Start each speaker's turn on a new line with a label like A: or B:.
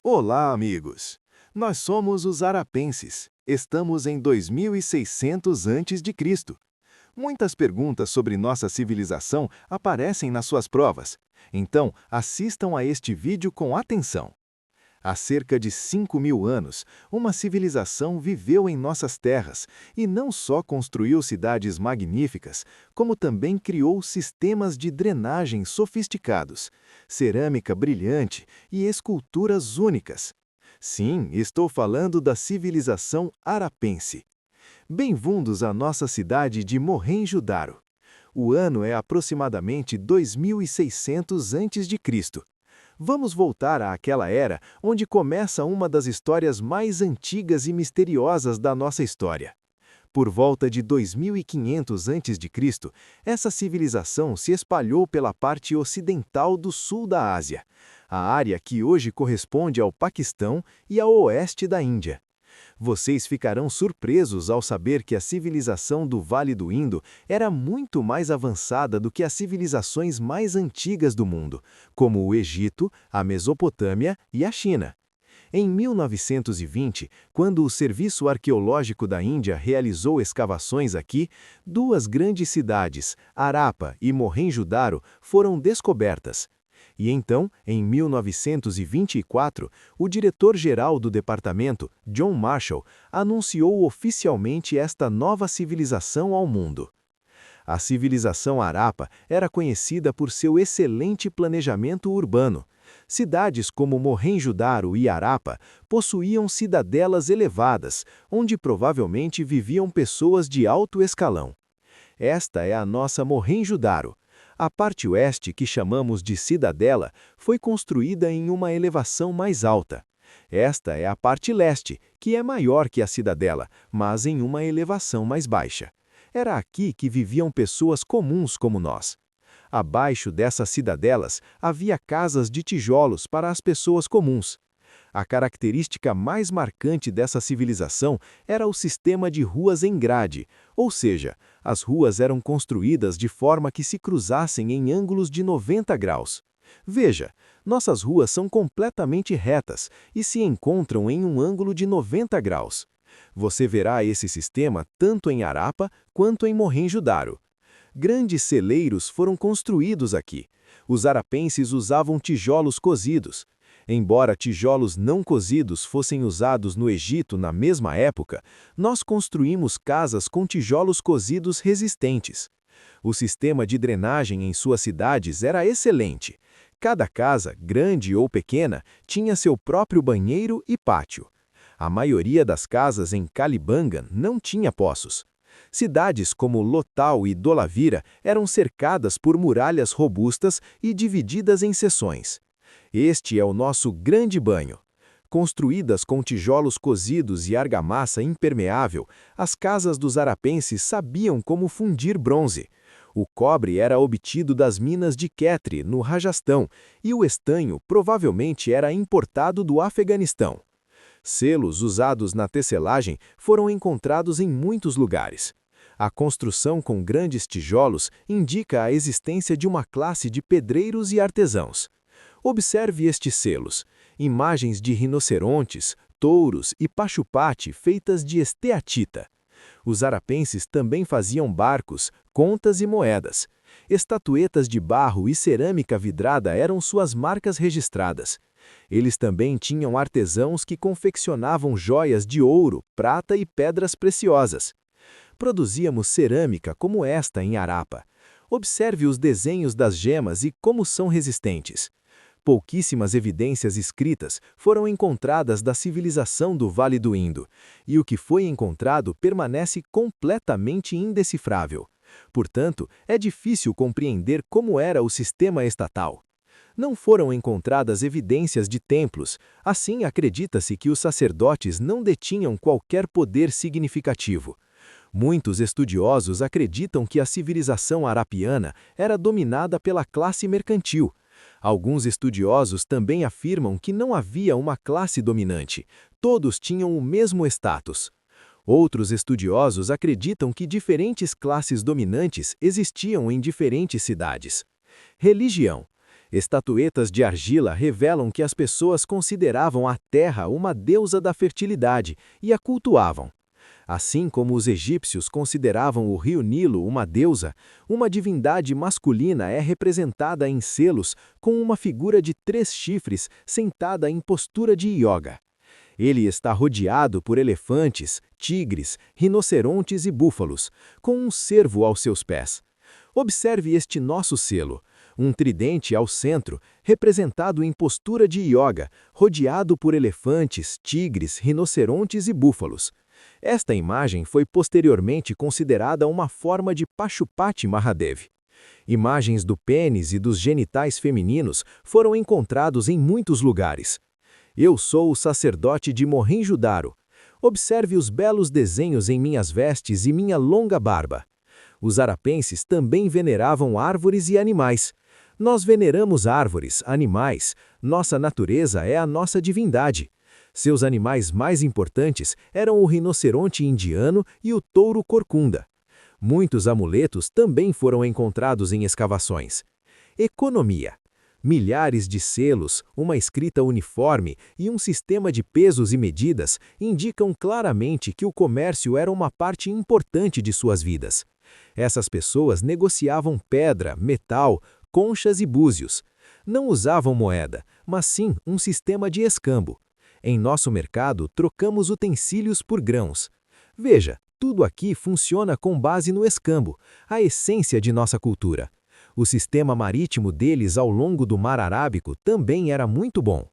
A: Olá, amigos! Nós somos os arapenses. Estamos em 2600 a.C. Muitas perguntas sobre nossa civilização aparecem nas suas provas. Então, assistam a este vídeo com atenção. Há cerca de 5.000 anos, uma civilização viveu em nossas terras e não só construiu cidades magníficas, como também criou sistemas de drenagem sofisticados, cerâmica brilhante e esculturas únicas. Sim, estou falando da civilização arapense. Bem-vindos à nossa cidade de Mohenjo-Daro. O ano é aproximadamente 2600 a.C. Vamos voltar àquela era onde começa uma das histórias mais antigas e misteriosas da nossa história. Por volta de 2500 a.C., essa civilização se espalhou pela parte ocidental do sul da Ásia, a área que hoje corresponde ao Paquistão e ao oeste da Índia. Vocês ficarão surpresos ao saber que a civilização do Vale do Indo era muito mais avançada do que as civilizações mais antigas do mundo, como o Egito, a Mesopotâmia e a China. Em 1920, quando o Serviço Arqueológico da Índia realizou escavações aqui, duas grandes cidades, Harappa e Mohenjo-Daro, foram descobertas. E então, em 1924, o diretor-geral do departamento, John Marshall, anunciou oficialmente esta nova civilização ao mundo. A civilização Harappa era conhecida por seu excelente planejamento urbano. Cidades como Mohenjo-Daro e Harappa possuíam cidadelas elevadas, onde provavelmente viviam pessoas de alto escalão. Esta é a nossa Mohenjo-Daro. A parte oeste, que chamamos de cidadela, foi construída em uma elevação mais alta. Esta é a parte leste, que é maior que a cidadela, mas em uma elevação mais baixa. Era aqui que viviam pessoas comuns como nós. Abaixo dessas cidadelas havia casas de tijolos para as pessoas comuns. A característica mais marcante dessa civilização era o sistema de ruas em grade, ou seja, as ruas eram construídas de forma que se cruzassem em ângulos de 90 graus. Veja, nossas ruas são completamente retas e se encontram em um ângulo de 90 graus. Você verá esse sistema tanto em Harappa quanto em Mohenjo-Daro. Grandes celeiros foram construídos aqui. Os harapenses usavam tijolos cozidos. Embora tijolos não cozidos fossem usados no Egito na mesma época, nós construímos casas com tijolos cozidos resistentes. O sistema de drenagem em suas cidades era excelente. Cada casa, grande ou pequena, tinha seu próprio banheiro e pátio. A maioria das casas em Kalibangan não tinha poços. Cidades como Lothal e Dholavira eram cercadas por muralhas robustas e divididas em seções. Este é o nosso grande banho. Construídas com tijolos cozidos e argamassa impermeável, as casas dos harapenses sabiam como fundir bronze. O cobre era obtido das minas de Khetri, no Rajastão, e o estanho provavelmente era importado do Afeganistão. Selos usados na tecelagem foram encontrados em muitos lugares. A construção com grandes tijolos indica a existência de uma classe de pedreiros e artesãos. Observe estes selos, imagens de rinocerontes, touros e pachupate feitas de esteatita. Os harapenses também faziam barcos, contas e moedas. Estatuetas de barro e cerâmica vidrada eram suas marcas registradas. Eles também tinham artesãos que confeccionavam joias de ouro, prata e pedras preciosas. Produzíamos cerâmica como esta em Harappa. Observe os desenhos das gemas e como são resistentes. Pouquíssimas evidências escritas foram encontradas da civilização do Vale do Indo, e o que foi encontrado permanece completamente indecifrável. Portanto, é difícil compreender como era o sistema estatal. Não foram encontradas evidências de templos, assim acredita-se que os sacerdotes não detinham qualquer poder significativo. Muitos estudiosos acreditam que a civilização harapiana era dominada pela classe mercantil. Alguns estudiosos também afirmam que não havia uma classe dominante, todos tinham o mesmo status. Outros estudiosos acreditam que diferentes classes dominantes existiam em diferentes cidades. Religião.
B: Estatuetas de argila revelam que as pessoas consideravam a terra uma deusa da fertilidade e a cultuavam. Assim como os egípcios consideravam o rio Nilo uma deusa, uma divindade masculina é representada em selos com uma figura de 3 chifres sentada em postura de yoga. Ele está rodeado por elefantes, tigres, rinocerontes e búfalos, com um cervo aos seus pés. Observe este nosso selo, um tridente ao centro, representado em postura de yoga, rodeado por elefantes, tigres, rinocerontes e búfalos. Esta imagem foi posteriormente considerada uma forma de Pashupati Mahadev. Imagens do pênis e dos genitais femininos foram encontrados em muitos lugares. Eu sou o sacerdote de Mohenjo-Daro. Observe os belos desenhos em minhas vestes e minha longa barba. Os arapenses também veneravam árvores e animais. Nós veneramos árvores, animais. Nossa natureza é a nossa divindade. Seus animais mais importantes eram o rinoceronte indiano e o touro corcunda. Muitos amuletos também foram encontrados em escavações. Economia. Milhares de selos, uma escrita uniforme e um sistema de pesos e medidas indicam claramente que o comércio era uma parte importante de suas vidas. Essas pessoas negociavam pedra, metal, conchas e búzios. Não usavam moeda, mas sim um sistema de escambo. Em nosso mercado, trocamos utensílios por grãos. Veja, tudo aqui funciona com base no escambo, a essência de nossa cultura. O sistema marítimo deles ao longo do Mar Arábico também era muito bom.